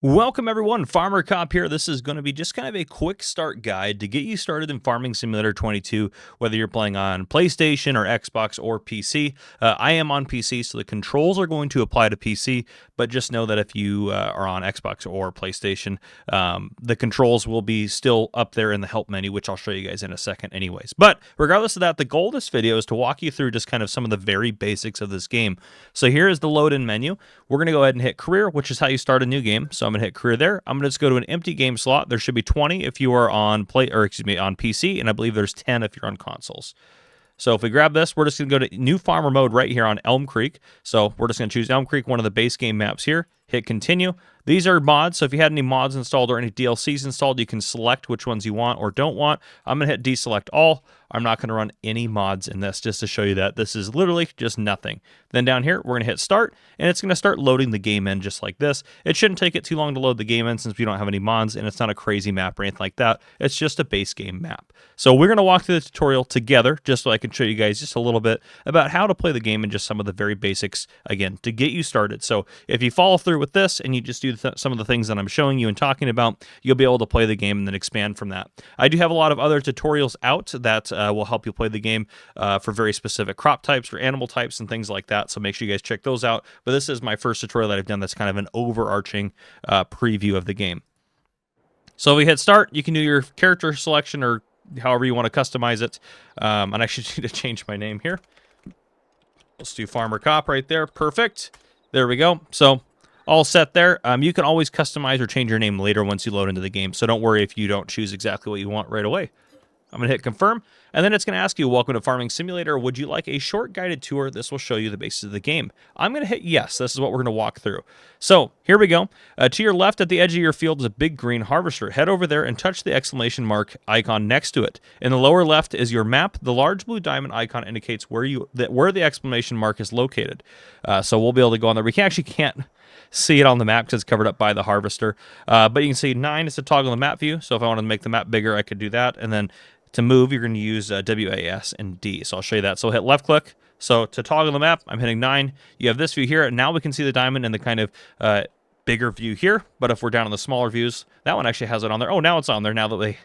Welcome everyone, Farmer Cop here. This is going to be just kind of a quick start guide to get you started in Farming Simulator 22, whether you're playing on PlayStation or Xbox or PC. I am on PC, so the controls are going to apply to PC, but just know that if you are on Xbox or PlayStation, the controls will be still up there in the help menu, which I'll show you guys in a second anyways. But regardless of that, the goal of this video is to walk you through just kind of some of the very basics of this game. So here is the load-in menu. We're going to go ahead and hit Career, which is how you start a new game. So I'm going to hit Career there. I'm going to just go to an empty game slot. There should be 20 if you are on on PC, and I believe there's 10 if you're on consoles. So if we grab this, we're just going to go to New Farmer mode right here on Elm Creek. So we're just going to choose Elm Creek, one of the base game maps here. Hit Continue. These are mods, so if you had any mods installed or any DLCs installed, you can select which ones you want or don't want. I'm going to hit Deselect All. I'm not going to run any mods in this just to show you that this is literally just nothing. Then down here, we're going to hit Start, and it's going to start loading the game in just like this. It shouldn't take it too long to load the game in since we don't have any mods, and it's not a crazy map or anything like that. It's just a base game map. So we're going to walk through the tutorial together just so I can show you guys just a little bit about how to play the game and just some of the very basics, again, to get you started. So if you follow through with this and you just do some of the things that I'm showing you and talking about, you'll be able to play the game and then expand from that. I do have a lot of other tutorials out that will help you play the game for very specific crop types, for animal types, and things like that. So make sure you guys check those out. But this is my first tutorial that I've done that's kind of an overarching preview of the game. So if we hit Start, you can do your character selection or however you want to customize it. And I actually need to change my name here. Let's do Farmer Cop right there. Perfect. There we go. So all set there. You can always customize or change your name later once you load into the game, so don't worry if you don't choose exactly what you want right away. I'm going to hit Confirm, and then it's going to ask you, welcome to Farming Simulator. Would you like a short guided tour? This will show you the basics of the game. I'm going to hit Yes. This is what we're going to walk through. So here we go. To your left at the edge of your field is a big green harvester. Head over there and touch the exclamation mark icon next to it. In the lower left is your map. The large blue diamond icon indicates where the exclamation mark is located. So we'll be able to go on there. We actually can't see it on the map because it's covered up by the harvester. But you can see 9 is to toggle the map view. So if I wanted to make the map bigger, I could do that. And then to move, you're going to use WAS and D. So I'll show you that. So hit left click. So to toggle the map, I'm hitting 9. You have this view here. And now we can see the diamond in the kind of bigger view here. But if we're down in the smaller views, that one actually has it on there. Oh, now it's on there now that they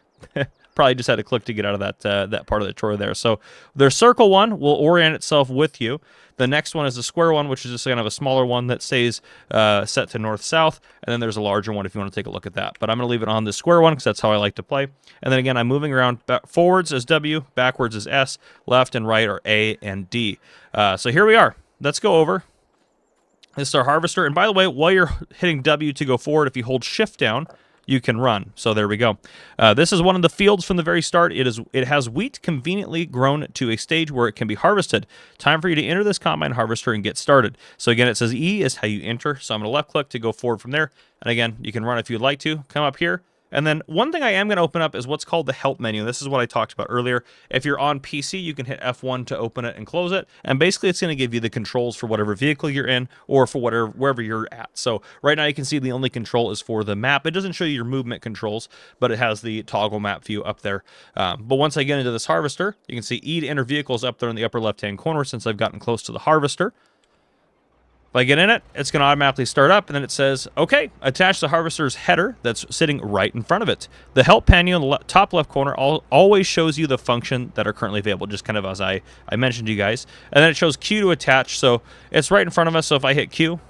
probably just had to click to get out of that part of the tutorial there. So their circle one will orient itself with you. The next one is the square one, which is just kind of a smaller one that stays set to north-south. And then there's a larger one if you want to take a look at that. But I'm going to leave it on the square one because that's how I like to play. And then again, I'm moving around. Forwards is W, backwards is S, left and right are A and D. So here we are. Let's go over. This is our harvester. And by the way, while you're hitting W to go forward, if you hold Shift down, you can run. So there we go. This is one of the fields from the very start. It has wheat conveniently grown to a stage where it can be harvested. Time for you to enter this combine harvester and get started. So again, it says E is how you enter. So I'm going to left click to go forward from there. And again, you can run if you'd like to. Come up here. And then one thing I am going to open up is what's called the help menu. This is what I talked about earlier. If you're on PC, you can hit F1 to open it and close it. And basically, it's going to give you the controls for whatever vehicle you're in or for wherever you're at. So right now, you can see the only control is for the map. It doesn't show you your movement controls, but it has the toggle map view up there. But once I get into this harvester, you can see E to enter vehicles up there in the upper left-hand corner since I've gotten close to the harvester. If I get in it, it's going to automatically start up, and then it says, okay, attach the harvester's header that's sitting right in front of it. The help panel in the top left corner always shows you the function that are currently available, just kind of as I mentioned to you guys. And then it shows Q to attach, so it's right in front of us, so if I hit Q,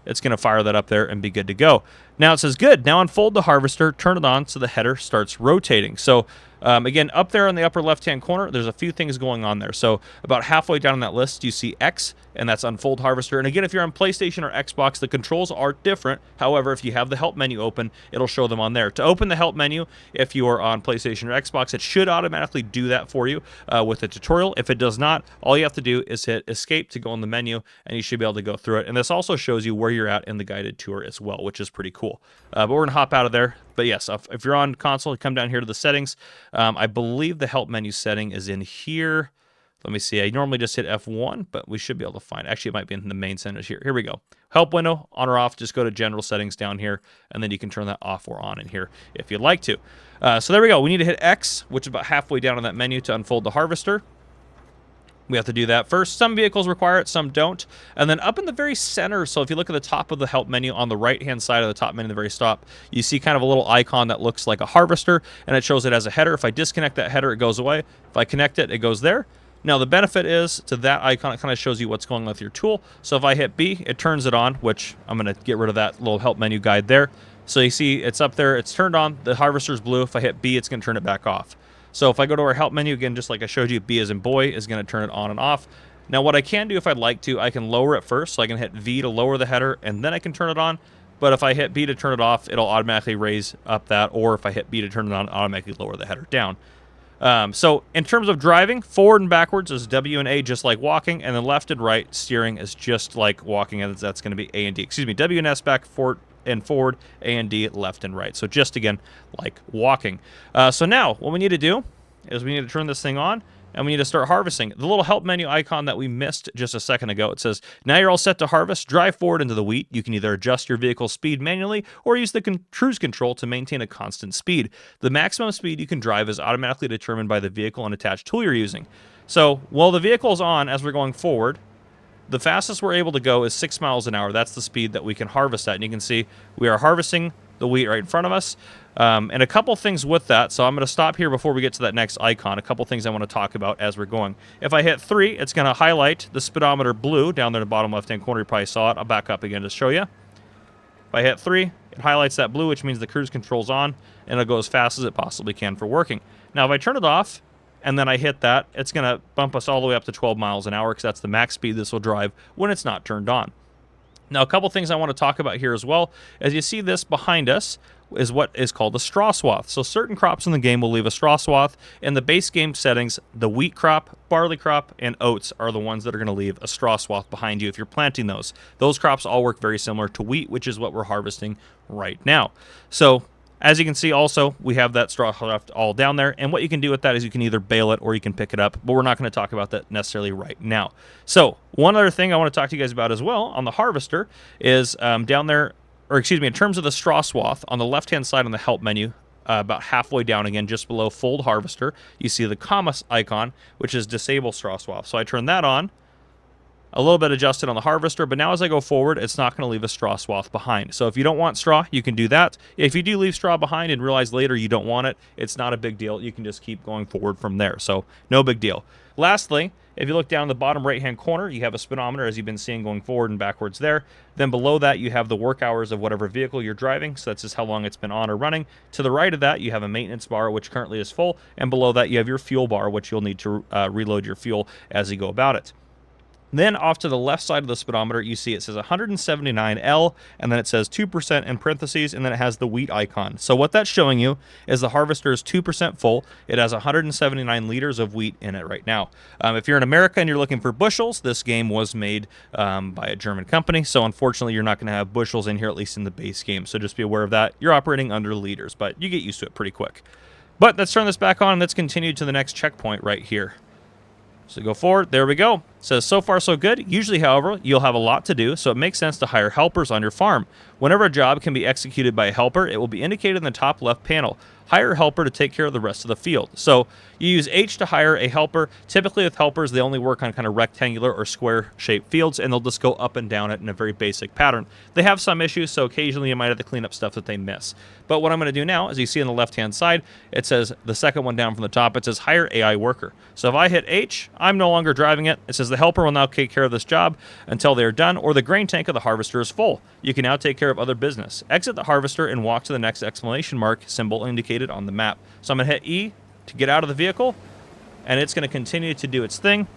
it's going to fire that up there and be good to go. Now it says, good, now unfold the harvester, turn it on so the header starts rotating. So again, up there in the upper left-hand corner, there's a few things going on there. So about halfway down that list, you see X, and that's Unfold Harvester. And again, if you're on PlayStation or Xbox, the controls are different. However, if you have the help menu open, it'll show them on there. To open the help menu, if you are on PlayStation or Xbox, it should automatically do that for you with the tutorial. If it does not, all you have to do is hit Escape to go in the menu, and you should be able to go through it. And this also shows you where you're at in the guided tour as well, which is pretty cool. But we're going to hop out of there. But yes, if you're on console, come down here to the settings. I believe the help menu setting is in here. Let me see. I normally just hit F1, but we should be able to find it. Actually, it might be in the main settings here. Here we go. Help window, on or off. Just go to general settings down here, and then you can turn that off or on in here if you'd like to. So there we go. We need to hit X, which is about halfway down on that menu to unfold the harvester. We have to do that first. Some vehicles require it, some don't. And then up in the very center, so if you look at the top of the help menu on the right-hand side of the top menu, the very top, you see kind of a little icon that looks like a harvester, and it shows it as a header. If I disconnect that header, it goes away. If I connect it, it goes there. Now, the benefit is to that icon, it kind of shows you what's going on with your tool. So if I hit B, it turns it on, which I'm going to get rid of that little help menu guide there. So you see it's up there, it's turned on, the harvester's blue. If I hit B, it's going to turn it back off. So if I go to our help menu, again, just like I showed you, B as in boy is going to turn it on and off. Now, what I can do if I'd like to, I can lower it first. So I can hit V to lower the header, and then I can turn it on. But if I hit B to turn it off, it'll automatically raise up that. Or if I hit B to turn it on, automatically lower the header down. So in terms of driving, forward and backwards is W and A, just like walking. And then left and right steering is just like walking. And that's going to be A and D. Excuse me, W and S back, forward, and forward, A and D, left and right. So just, again, like walking. So now what we need to do is we need to turn this thing on, and we need to start harvesting. The little help menu icon that we missed just a second ago, it says, now you're all set to harvest. Drive forward into the wheat. You can either adjust your vehicle's speed manually or use the cruise control to maintain a constant speed. The maximum speed you can drive is automatically determined by the vehicle and attached tool you're using. So while the vehicle's on as we're going forward, the fastest we're able to go is 6 miles an hour. That's the speed that we can harvest at. And you can see we are harvesting the wheat right in front of us. And a couple things with that. So I'm going to stop here before we get to that next icon. A couple things I want to talk about as we're going. If I hit 3, it's going to highlight the speedometer blue down there in the bottom left-hand corner. You probably saw it. I'll back up again to show you. If I hit 3, it highlights that blue, which means the cruise control's on, and it'll go as fast as it possibly can for working. Now, if I turn it off, and then I hit that, it's going to bump us all the way up to 12 miles an hour because that's the max speed this will drive when it's not turned on. Now, a couple things I want to talk about here as well. As you see, this behind us is what is called a straw swath. So certain crops in the game will leave a straw swath. In the base game settings, the wheat crop, barley crop, and oats are the ones that are going to leave a straw swath behind you if you're planting those. Those crops all work very similar to wheat, which is what we're harvesting right now. So as you can see also, we have that straw left all down there, and what you can do with that is you can either bale it or you can pick it up, but we're not going to talk about that necessarily right now. So one other thing I want to talk to you guys about as well on the harvester is down there, or excuse me, in terms of the straw swath, on the left-hand side on the help menu, about halfway down again, just below fold harvester, you see the comma icon, which is disable straw swath. So I turn that on. A little bit adjusted on the harvester, but now as I go forward, it's not going to leave a straw swath behind. So if you don't want straw, you can do that. If you do leave straw behind and realize later you don't want it, it's not a big deal. You can just keep going forward from there. So no big deal. Lastly, if you look down in the bottom right-hand corner, you have a speedometer, as you've been seeing, going forward and backwards there. Then below that, you have the work hours of whatever vehicle you're driving. So that's just how long it's been on or running. To the right of that, you have a maintenance bar, which currently is full. And below that, you have your fuel bar, which you'll need to reload your fuel as you go about it. Then off to the left side of the speedometer, you see it says 179L, and then it says 2% in parentheses, and then it has the wheat icon. So what that's showing you is the harvester is 2% full. It has 179 liters of wheat in it right now. If you're in America and you're looking for bushels, this game was made by a German company, so unfortunately you're not going to have bushels in here, at least in the base game. So just be aware of that. You're operating under liters, but you get used to it pretty quick. But let's turn this back on, and let's continue to the next checkpoint right here. So go forward, there we go. It says so far so good. Usually, however, you'll have a lot to do, so it makes sense to hire helpers on your farm. Whenever a job can be executed by a helper, it will be indicated in the top left panel. Hire a helper to take care of the rest of the field. So you use H to hire a helper. Typically with helpers, they only work on kind of rectangular or square-shaped fields, and they'll just go up and down it in a very basic pattern. They have some issues, so occasionally you might have to clean up stuff that they miss. But what I'm going to do now, as you see on the left-hand side, it says the second one down from the top, it says hire AI worker. So if I hit H, I'm no longer driving it. It says the helper will now take care of this job until they're done, or the grain tank of the harvester is full. You can now take care of other business. Exit the harvester and walk to the next exclamation mark symbol indicated on the map. So I'm going to hit E to get out of the vehicle, and it's going to continue to do its thing.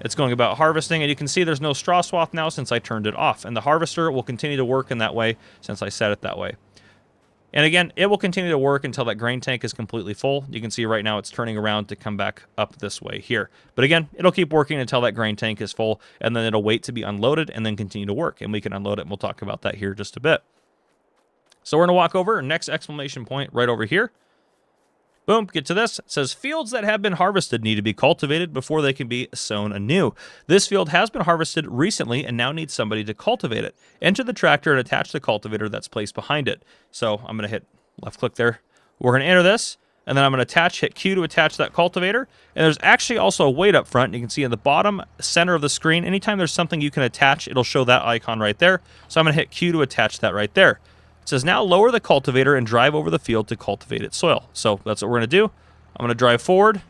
It's going about harvesting, and you can see there's no straw swath now since I turned it off, and the harvester will continue to work in that way since I set it that way. And again, it will continue to work until that grain tank is completely full. You can see right now it's turning around to come back up this way here. But again, it'll keep working until that grain tank is full, and then it'll wait to be unloaded and then continue to work. And we can unload it, and we'll talk about that here just a bit. So we're going to walk over, next exclamation point right over here. Boom, get to this. It says fields that have been harvested need to be cultivated before they can be sown anew. This field has been harvested recently and now needs somebody to cultivate it. Enter the tractor and attach the cultivator that's placed behind it. So I'm going to hit left click there. We're going to enter this, and then I'm going to hit Q to attach that cultivator. And there's actually also a weight up front. You can see in the bottom center of the screen, anytime there's something you can attach, it'll show that icon right there. So I'm going to hit Q to attach that right there. It says now lower the cultivator and drive over the field to cultivate its soil. So that's what we're going to do. I'm going to drive forward,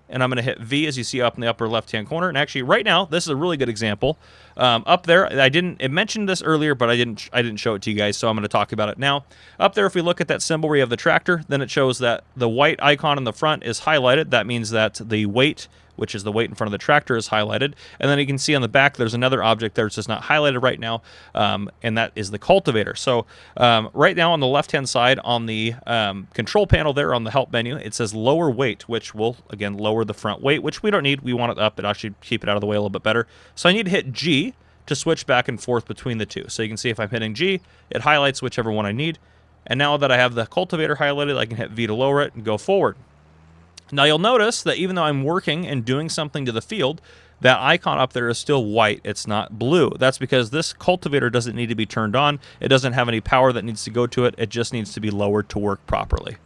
and I'm going to hit V, as you see up in the upper left-hand corner. And actually, right now, this is a really good example. Up there, it mentioned this earlier, but I didn't show it to you guys, so I'm going to talk about it now. Up there, if we look at that symbol where you have the tractor, then it shows that the white icon in the front is highlighted. That means that the weight, which is the weight in front of the tractor, is highlighted. And then you can see on the back, there's another object there. It's just not highlighted right now, and that is the cultivator. So right now on the left-hand side on the control panel there on the help menu, it says lower weight, which will, again, lower the front weight, which we don't need. We want it up. It actually keep it out of the way a little bit better. So I need to hit G to switch back and forth between the two. So you can see if I'm hitting G, it highlights whichever one I need. And now that I have the cultivator highlighted, I can hit V to lower it and go forward. Now you'll notice that even though I'm working and doing something to the field, that icon up there is still white. It's not blue. That's because this cultivator doesn't need to be turned on. It doesn't have any power that needs to go to it. It just needs to be lowered to work properly.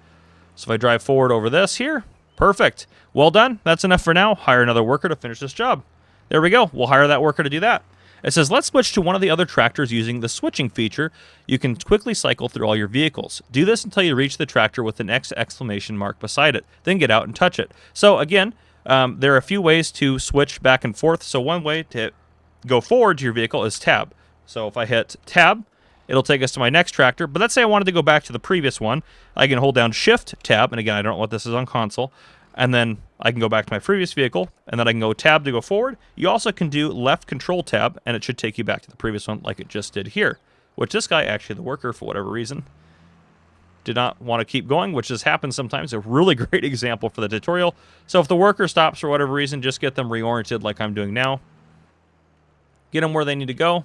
So if I drive forward over this here, perfect. Well done. That's enough for now. Hire another worker to finish this job. There we go. We'll hire that worker to do that. It says, let's switch to one of the other tractors using the switching feature. You can quickly cycle through all your vehicles. Do this until you reach the tractor with an X exclamation mark beside it. Then get out and touch it. So again, there are a few ways to switch back and forth. So one way to go forward to your vehicle is tab. So if I hit tab, it'll take us to my next tractor. But let's say I wanted to go back to the previous one. I can hold down shift tab. And again, I don't know what this is on console. And then I can go back to my previous vehicle, and then I can go tab to go forward. You also can do left control tab, and it should take you back to the previous one like it just did here, which this guy, actually the worker, for whatever reason, did not want to keep going, which has happened sometimes. A really great example for the tutorial. So if the worker stops for whatever reason, just get them reoriented like I'm doing now. Get them where they need to go.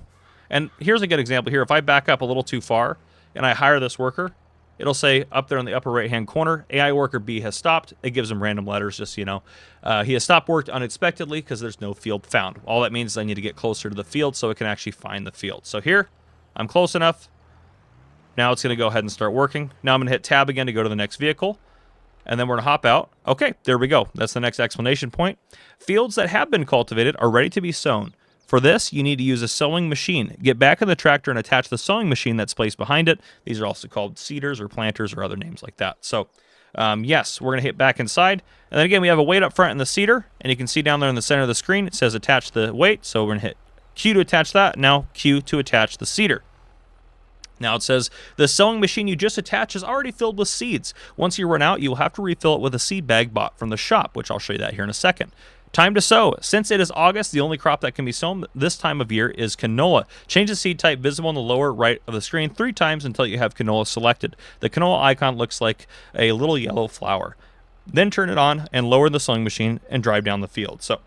And here's a good example here. If I back up a little too far and I hire this worker, it'll say up there in the upper right-hand corner, AI worker B has stopped. It gives them random letters, just so you know. He has stopped work unexpectedly because there's no field found. All that means is I need to get closer to the field so it can actually find the field. So here, I'm close enough. Now it's going to go ahead and start working. Now I'm going to hit tab again to go to the next vehicle. And then we're going to hop out. Okay, there we go. That's the next explanation point. Fields that have been cultivated are ready to be sown. For this, you need to use a sowing machine. Get back in the tractor and attach the sowing machine that's placed behind it. These are also called seeders or planters or other names like that. So, yes, we're going to hit back inside. And then again, we have a weight up front in the seeder. And you can see down there in the center of the screen, it says attach the weight. So we're going to hit Q to attach that. Now Q to attach the seeder. Now it says, the sowing machine you just attached is already filled with seeds. Once you run out, you will have to refill it with a seed bag bought from the shop, which I'll show you that here in a second. Time to sow. Since it is August, the only crop that can be sown this time of year is canola. Change the seed type visible in the lower right of the screen 3 times until you have canola selected. The canola icon looks like a little yellow flower. Then turn it on and lower the sowing machine and drive down the field. So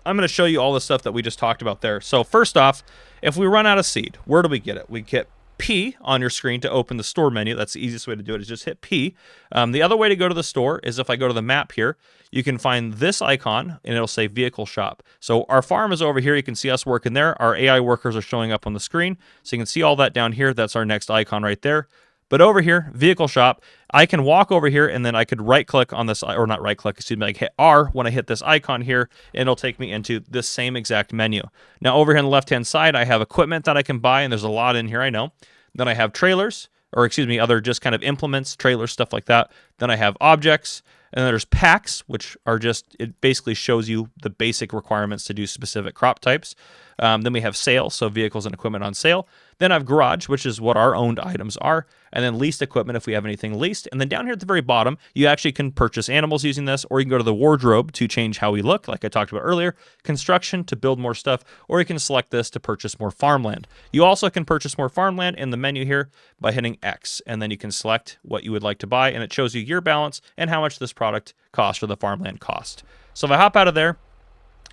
I'm going to show you all the stuff that we just talked about there. So first off, if we run out of seed, where do we get it? We get P on your screen to open the store menu. That's the easiest way to do it, is just hit P. The other way to go to the store is if I go to the map here, you can find this icon and it'll say vehicle shop. So our farm is over here. You can see us working there. Our AI workers are showing up on the screen. So you can see all that down here. That's our next icon right there. But over here, vehicle shop, I can walk over here and then I could right click on this, or not right click, excuse me, like hit R when I hit this icon here, and it'll take me into this same exact menu. Now over here on the left-hand side, I have equipment that I can buy, and there's a lot in here, I know. Then I have trailers, or excuse me, other just kind of implements, trailers, stuff like that. Then I have objects, and then there's packs, which are just, it basically shows you the basic requirements to do specific crop types. Then we have sale, so vehicles and equipment on sale. Then I have garage, which is what our owned items are. And then leased equipment if we have anything leased. And then down here at the very bottom, you actually can purchase animals using this, or you can go to the wardrobe to change how we look, like I talked about earlier, construction to build more stuff, or you can select this to purchase more farmland. You also can purchase more farmland in the menu here by hitting X, and then you can select what you would like to buy, and it shows you your balance and how much this product cost or the farmland cost. So if I hop out of there,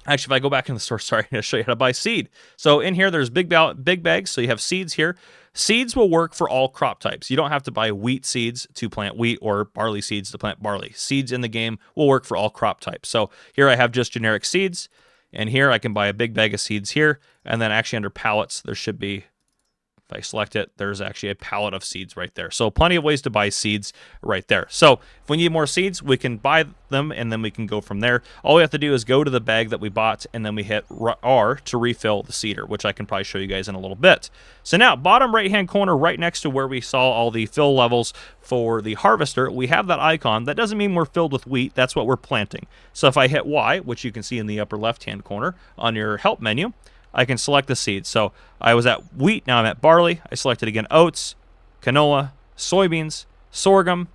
actually, if I go back in the store, sorry, I'm going to show you how to buy seed. So in here, there's big bags, so you have seeds here. Seeds will work for all crop types. You don't have to buy wheat seeds to plant wheat or barley seeds to plant barley. Seeds in the game will work for all crop types. So here I have just generic seeds, and here I can buy a big bag of seeds here, and then actually under pallets, there should be If I select it, there's actually a pallet of seeds right there. So plenty of ways to buy seeds right there. So if we need more seeds, we can buy them, and then we can go from there. All we have to do is go to the bag that we bought, and then we hit R to refill the seeder, which I can probably show you guys in a little bit. So now, bottom right-hand corner, right next to where we saw all the fill levels for the harvester, we have that icon. That doesn't mean we're filled with wheat. That's what we're planting. So if I hit Y, which you can see in the upper left-hand corner on your help menu, I can select the seeds. So I was at wheat, now I'm at barley. I selected again oats, canola, soybeans, sorghum,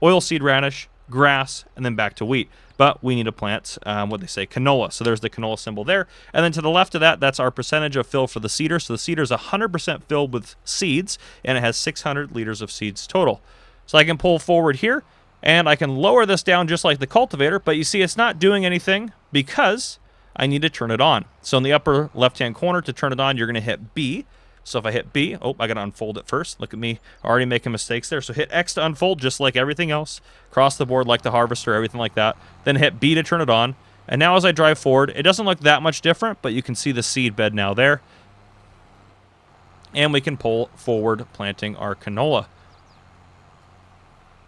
oilseed radish, grass, and then back to wheat. But we need to plant, what they say, canola. So there's the canola symbol there. And then to the left of that, that's our percentage of fill for the seeder. So the seeder is 100% filled with seeds, and it has 600 liters of seeds total. So I can pull forward here, and I can lower this down just like the cultivator, but you see it's not doing anything because I need to turn it on. So in the upper left-hand corner, to turn it on, you're going to hit B. So if I hit B, oh, I got to unfold it first. Look at me already making mistakes there. So hit X to unfold, just like everything else. Across the board like the harvester, everything like that. Then hit B to turn it on. And now as I drive forward, it doesn't look that much different, but you can see the seed bed now there. And we can pull forward, planting our canola.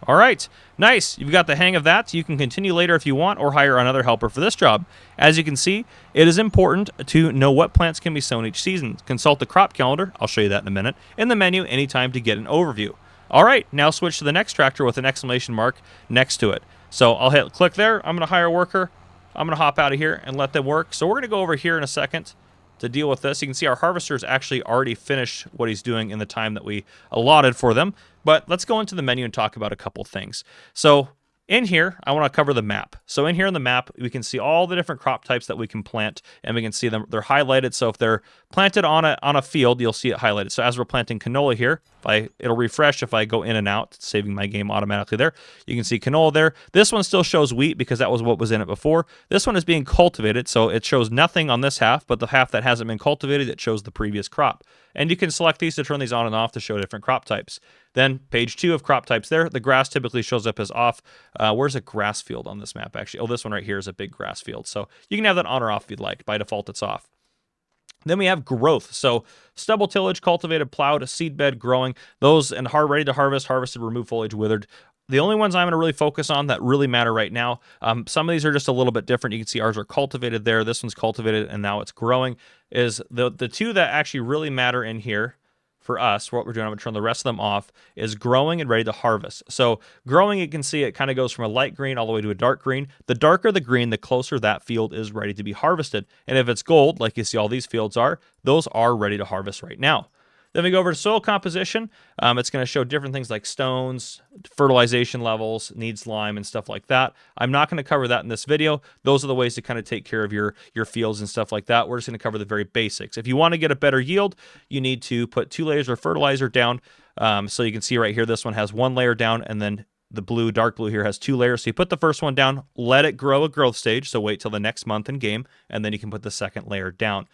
All right, nice. You've got the hang of that. You can continue later if you want, or hire another helper for this job. As you can see, it is important to know what plants can be sown each season. Consult the crop calendar, I'll show you that in a minute, in the menu anytime to get an overview. All right, now switch to the next tractor with an exclamation mark next to it. So I'll hit click there. I'm going to hire a worker. I'm going to hop out of here and let them work. So we're going to go over here in a second to deal with this. You can see our harvester is actually already finished what he's doing in the time that we allotted for them. But let's go into the menu and talk about a couple things. So in here, I want to cover the map. So in here in the map, we can see all the different crop types that we can plant, and we can see them. They're highlighted. So if they're planted on a field, you'll see it highlighted. So as we're planting canola here, it'll refresh if I go in and out, saving my game automatically there. You can see canola there. This one still shows wheat because that was what was in it before. This one is being cultivated, so it shows nothing on this half, but the half that hasn't been cultivated, it shows the previous crop. And you can select these to turn these on and off to show different crop types. Then page 2 of crop types there. The grass typically shows up as off. Where's a grass field on this map, actually? Oh, this one right here is a big grass field. So you can have that on or off if you'd like. By default, it's off. Then we have growth. So stubble tillage, cultivated, plowed, seed bed, growing. Those and ready to harvest, harvested, remove foliage, withered. The only ones I'm going to really focus on that really matter right now, some of these are just a little bit different. You can see ours are cultivated there. This one's cultivated, and now it's growing. Is the two that actually really matter in here for us, what we're doing, I'm going to turn the rest of them off, is growing and ready to harvest. So growing, you can see it kind of goes from a light green all the way to a dark green. The darker the green, the closer that field is ready to be harvested. And if it's gold, like you see all these fields are, those are ready to harvest right now. Then we go over to soil composition. It's going to show different things like stones, fertilization levels, needs lime, and stuff like that. I'm not going to cover that in this video. Those are the ways to kind of take care of your fields and stuff like that. We're just going to cover the very basics. If you want to get a better yield, you need to put 2 layers of fertilizer down. So you can see right here, this one has 1 layer down, and then the blue, dark blue here has 2 layers. So you put the first one down, let it grow a growth stage. So wait till the next month in game, and then you can put the second layer down.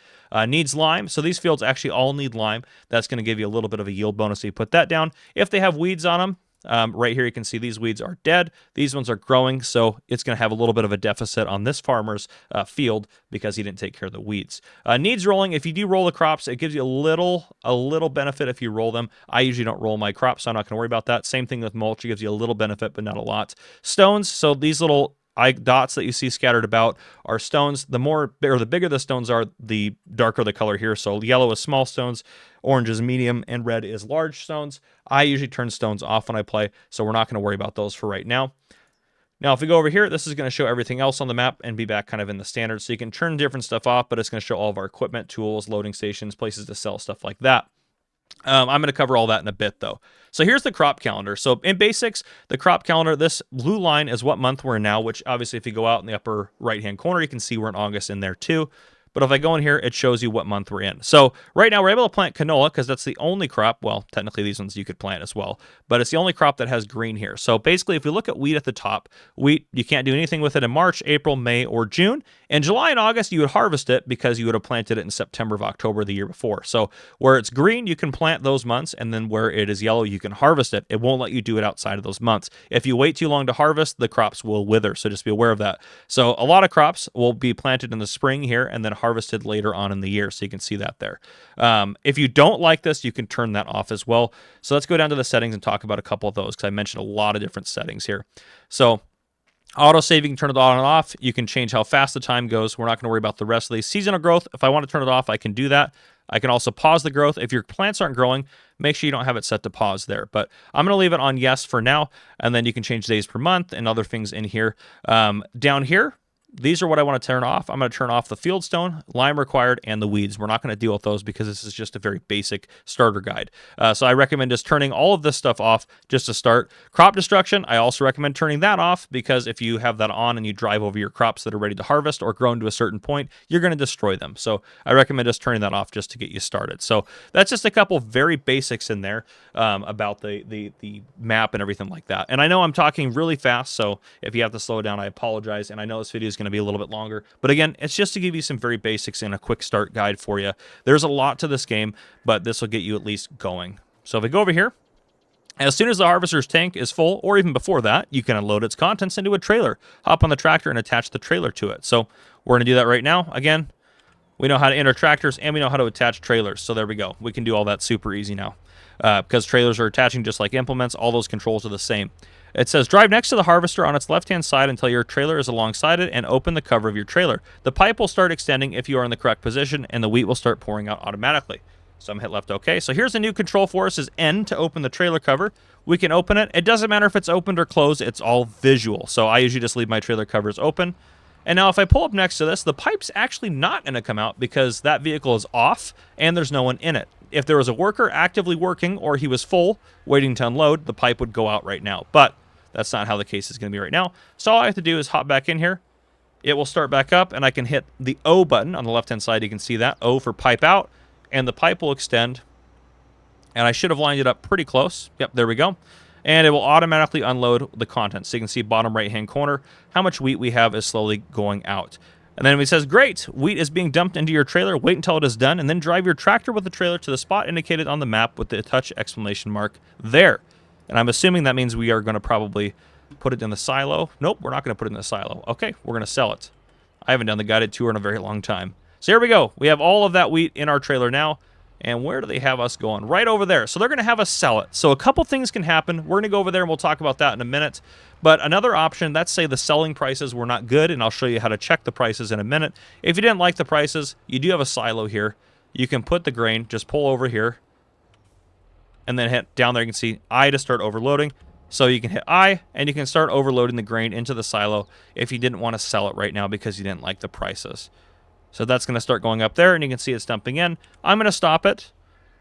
Needs lime. So these fields actually all need lime. That's going to give you a little bit of a yield bonus. So you put that down. If they have weeds on them, right here you can see these weeds are dead. These ones are growing, so it's going to have a little bit of a deficit on this farmer's field because he didn't take care of the weeds. Needs rolling. If you do roll the crops, it gives you a little benefit if you roll them. I usually don't roll my crops, so I'm not going to worry about that. Same thing with mulch. It gives you a little benefit, but not a lot. Stones. So these little dots that you see scattered about are stones. The bigger the stones are, the darker the color here. So yellow is small stones, orange is medium, and red is large stones. I usually turn stones off when I play, so we're not going to worry about those for right now. Now, if we go over here, this is going to show everything else on the map and be back kind of in the standard. So you can turn different stuff off, but it's going to show all of our equipment, tools, loading stations, places to sell, stuff like that. I'm going to cover all that in a bit, though. So here's the crop calendar. So in basics, the crop calendar, this blue line is what month we're in now, which obviously if you go out in the upper right-hand corner, you can see we're in August in there too. But if I go in here, it shows you what month we're in. So right now we're able to plant canola because that's the only crop. Well, technically these ones you could plant as well, but it's the only crop that has green here. So basically if we look at wheat at the top, wheat, you can't do anything with it in March, April, May, or June. In July and August, you would harvest it because you would have planted it in September of October the year before. So where it's green, you can plant those months, and then where it is yellow, you can harvest it. It won't let you do it outside of those months. If you wait too long to harvest, the crops will wither. So just be aware of that. So a lot of crops will be planted in the spring here and then harvested later on in the year. So you can see that there. If you don't like this, you can turn that off as well. So let's go down to the settings and talk about a couple of those because I mentioned a lot of different settings here. So autosave, you can turn it on and off. You can change how fast the time goes. We're not going to worry about the rest of these. Seasonal growth, if I want to turn it off, I can do that. I can also pause the growth. If your plants aren't growing, make sure you don't have it set to pause there. But I'm going to leave it on yes for now, and then you can change days per month and other things in here. Down here, these are what I want to turn off. I'm going to turn off the fieldstone, lime required, and the weeds. We're not going to deal with those because this is just a very basic starter guide. So I recommend just turning all of this stuff off just to start. Crop destruction, I also recommend turning that off because if you have that on and you drive over your crops that are ready to harvest or grown to a certain point, you're going to destroy them. So I recommend just turning that off just to get you started. So that's just a couple very basics in there about the map and everything like that. And I know I'm talking really fast, so if you have to slow down, I apologize. And I know this video is going to be a little bit longer, but again, it's just to give you some very basics and a quick start guide for you. There's a lot to this game, but this will get you at least going. So if we go over here, as soon as the harvester's tank is full, or even before that, you can unload its contents into a trailer, hop on the tractor and attach the trailer to it. So we're going to do that right now. Again, we know how to enter tractors and we know how to attach trailers. So there we go. We can do all that super easy now because trailers are attaching just like implements. All those controls are the same. It says drive next to the harvester on its left-hand side until your trailer is alongside it and open the cover of your trailer. The pipe will start extending if you are in the correct position and the wheat will start pouring out automatically. So I'm hit left OK. So here's a new control for us is N to open the trailer cover. We can open it. It doesn't matter if it's opened or closed. It's all visual. So I usually just leave my trailer covers open. And now if I pull up next to this, the pipe's actually not going to come out because that vehicle is off and there's no one in it. If there was a worker actively working or he was full, waiting to unload, the pipe would go out right now. But that's not how the case is going to be right now. So all I have to do is hop back in here. It will start back up, and I can hit the O button on the left-hand side. You can see that, O for pipe out, and the pipe will extend. And I should have lined it up pretty close. Yep, there we go. And it will automatically unload the contents. So you can see bottom right-hand corner how much wheat we have is slowly going out. And then it says, great, wheat is being dumped into your trailer. Wait until it is done, and then drive your tractor with the trailer to the spot indicated on the map with the touch exclamation mark there. And I'm assuming that means we are going to probably put it in the silo. Nope, we're not going to put it in the silo. Okay, we're going to sell it. I haven't done the guided tour in a very long time. So here we go. We have all of that wheat in our trailer now. And where do they have us going? Right over there. So they're going to have us sell it. So a couple things can happen. We're going to go over there and we'll talk about that in a minute. But another option, let's say the selling prices were not good, and I'll show you how to check the prices in a minute. If you didn't like the prices, you do have a silo here. You can put the grain, just pull over here, and then hit down there. You can see I to start overloading. So you can hit I, and you can start overloading the grain into the silo if you didn't want to sell it right now because you didn't like the prices. So that's going to start going up there, and you can see it's dumping in. I'm going to stop it,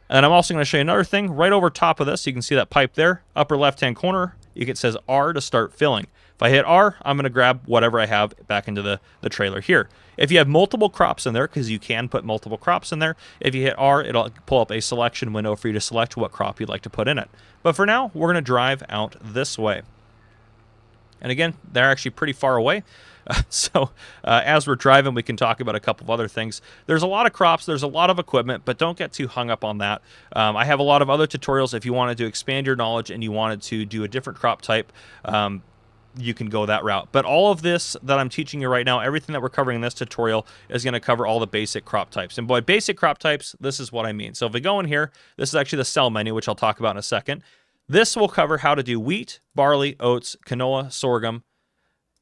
and I'm also going to show you another thing. Right over top of this, you can see that pipe there, upper left-hand corner. It says R to start filling. If I hit R, I'm going to grab whatever I have back into the trailer here. If you have multiple crops in there, because you can put multiple crops in there, if you hit R, it'll pull up a selection window for you to select what crop you'd like to put in it. But for now, we're going to drive out this way. And again, they're actually pretty far away. So as we're driving, we can talk about a couple of other things. There's a lot of crops, there's a lot of equipment, but don't get too hung up on that. I have a lot of other tutorials if you wanted to expand your knowledge and you wanted to do a different crop type. You can go that route. But all of this that I'm teaching you right now, everything that we're covering in this tutorial is going to cover all the basic crop types. And by basic crop types, this is what I mean. So if we go in here, this is actually the sell menu, which I'll talk about in a second. This will cover how to do wheat, barley, oats, canola, sorghum,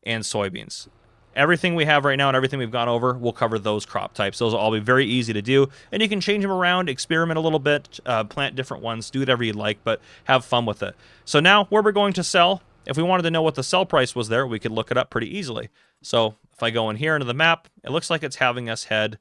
and soybeans. Everything we have right now and everything we've gone over will cover those crop types. Those will all be very easy to do, and you can change them around, experiment a little bit, plant different ones, do whatever you'd like, but have fun with it. So now where we're going to sell, if we wanted to know what the sell price was there, we could look it up pretty easily. So if I go in here into the map, it looks like it's having us head,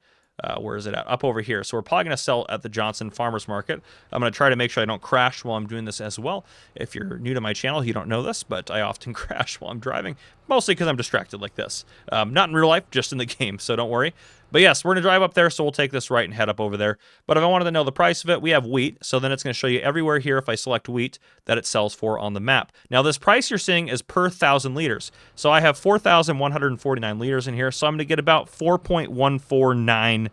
where is it at? Up over here. So we're probably going to sell at the Johnson Farmers Market. I'm going to try to make sure I don't crash while I'm doing this as well. If you're new to my channel, you don't know this, but I often crash while I'm driving, mostly because I'm distracted like this. Not in real life, just in the game, so don't worry. But yes, we're going to drive up there, so we'll take this right and head up over there. But if I wanted to know the price of it, we have wheat, so then it's going to show you everywhere here if I select wheat that it sells for on the map. Now, this price you're seeing is per 1,000 liters. So I have 4,149 liters in here, so I'm going to get about 4.149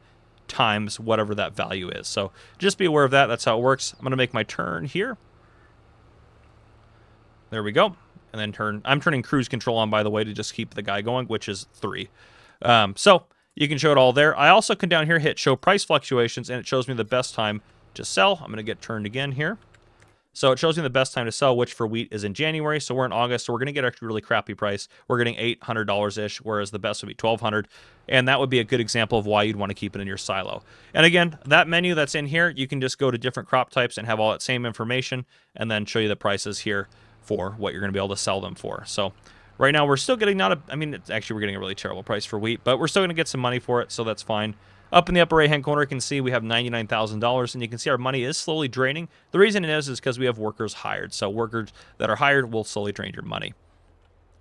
times whatever that value is. So just be aware of that. That's how it works. I'm going to make my turn here. There we go. And then I'm turning cruise control on, by the way, to just keep the guy going, which is 3. So You can show it all there. I also can down here hit show price fluctuations, and it shows me the best time to sell. I'm going to get turned again here. So it shows me the best time to sell, which for wheat is in January. So we're in August, so we're going to get a really crappy price. We're getting $800-ish, whereas the best would be $1,200. And that would be a good example of why you'd want to keep it in your silo. And again, that menu that's in here, you can just go to different crop types and have all that same information and then show you the prices here for what you're going to be able to sell them for. So right now we're still getting we're getting a really terrible price for wheat, but we're still going to get some money for it, so that's fine. Up in the upper right-hand corner, you can see we have $99,000, and you can see our money is slowly draining. The reason it is because we have workers hired. So workers that are hired will slowly drain your money.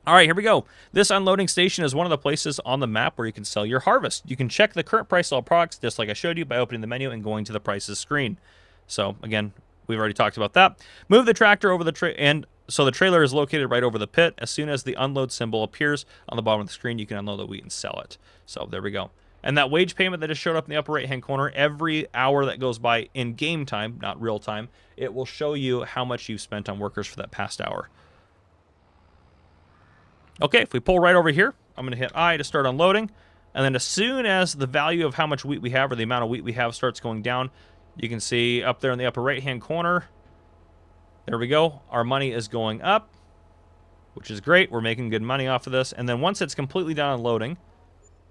All right, here we go. This unloading station is one of the places on the map where you can sell your harvest. You can check the current price of all products, just like I showed you, by opening the menu and going to the prices screen. So again, we've already talked about that. Move the tractor over so the trailer is located right over the pit. As soon as the unload symbol appears on the bottom of the screen, you can unload the wheat and sell it. So there we go. And that wage payment that just showed up in the upper right-hand corner, every hour that goes by in game time, not real time, it will show you how much you've spent on workers for that past hour. Okay, if we pull right over here, I'm going to hit I to start unloading. And then as soon as the value of how much wheat we have or the amount of wheat we have starts going down, you can see up there in the upper right-hand corner, there we go. Our money is going up, which is great. We're making good money off of this. And then once it's completely done unloading,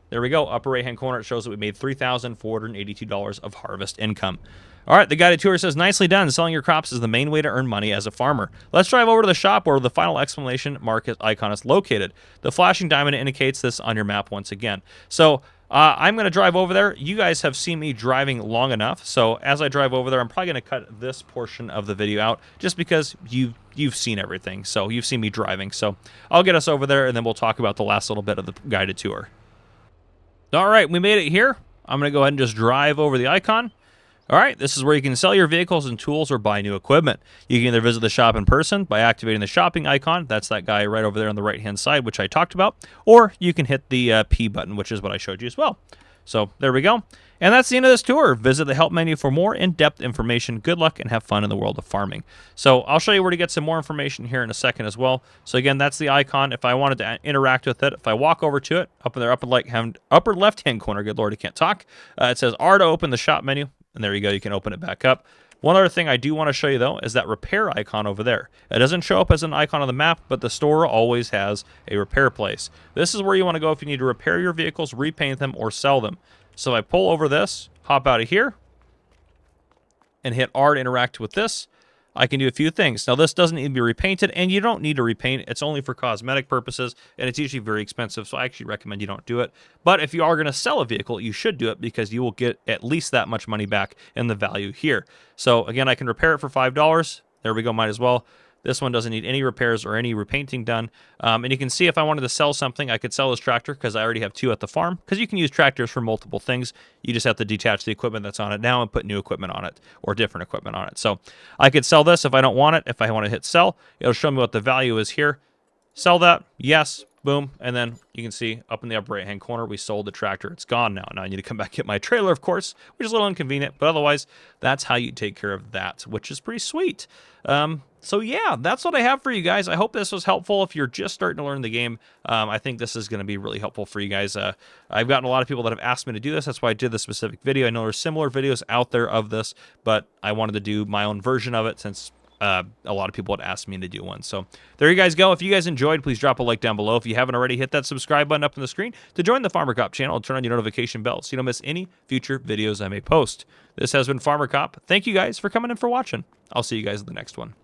there we go. Upper right-hand corner, it shows that we made $3,482 of harvest income. All right, the guided tour says, nicely done. Selling your crops is the main way to earn money as a farmer. Let's drive over to the shop where the final exclamation mark icon is located. The flashing diamond indicates this on your map once again. So I'm going to drive over there. You guys have seen me driving long enough. So as I drive over there, I'm probably going to cut this portion of the video out just because you've seen everything. So you've seen me driving. So I'll get us over there, and then we'll talk about the last little bit of the guided tour. All right, we made it here. I'm going to go ahead and just drive over the icon. All right, this is where you can sell your vehicles and tools or buy new equipment. You can either visit the shop in person by activating the shopping icon. That's that guy right over there on the right-hand side, which I talked about. Or you can hit the P button, which is what I showed you as well. So there we go. And that's the end of this tour. Visit the help menu for more in-depth information. Good luck and have fun in the world of farming. So I'll show you where to get some more information here in a second as well. So again, that's the icon. If I wanted to interact with it, if I walk over to it, up in their upper left-hand corner, good Lord, I can't talk. It says R to open the shop menu. And there you go. You can open it back up. One other thing I do want to show you, though, is that repair icon over there. It doesn't show up as an icon on the map, but the store always has a repair place. This is where you want to go if you need to repair your vehicles, repaint them, or sell them. So I pull over this, hop out of here, and hit R to interact with this. I can do a few things. Now, this doesn't need to be repainted, and you don't need to repaint. It's only for cosmetic purposes, and it's usually very expensive, so I actually recommend you don't do it. But if you are going to sell a vehicle, you should do it because you will get at least that much money back in the value here. So, again, I can repair it for $5. There we go, might as well. This one doesn't need any repairs or any repainting done. And you can see if I wanted to sell something, I could sell this tractor because I already have two at the farm. Because you can use tractors for multiple things. You just have to detach the equipment that's on it now and put new equipment on it or different equipment on it. So I could sell this if I don't want it. If I want to hit sell, it'll show me what the value is here. Sell that. Yes. Boom. And then you can see up in the upper right-hand corner, we sold the tractor. It's gone now. Now I need to come back and get my trailer, of course, which is a little inconvenient. But otherwise, that's how you take care of that, which is pretty sweet. So yeah, that's what I have for you guys. I hope this was helpful. If you're just starting to learn the game, I think this is going to be really helpful for you guys. I've gotten a lot of people that have asked me to do this. That's why I did this specific video. I know there's similar videos out there of this, but I wanted to do my own version of it since a lot of people had asked me to do one. So there you guys go. If you guys enjoyed, please drop a like down below. If you haven't already, hit that subscribe button up on the screen to join the Farmer Cop channel and turn on your notification bell so you don't miss any future videos I may post. This has been Farmer Cop. Thank you guys for coming in for watching. I'll see you guys in the next one.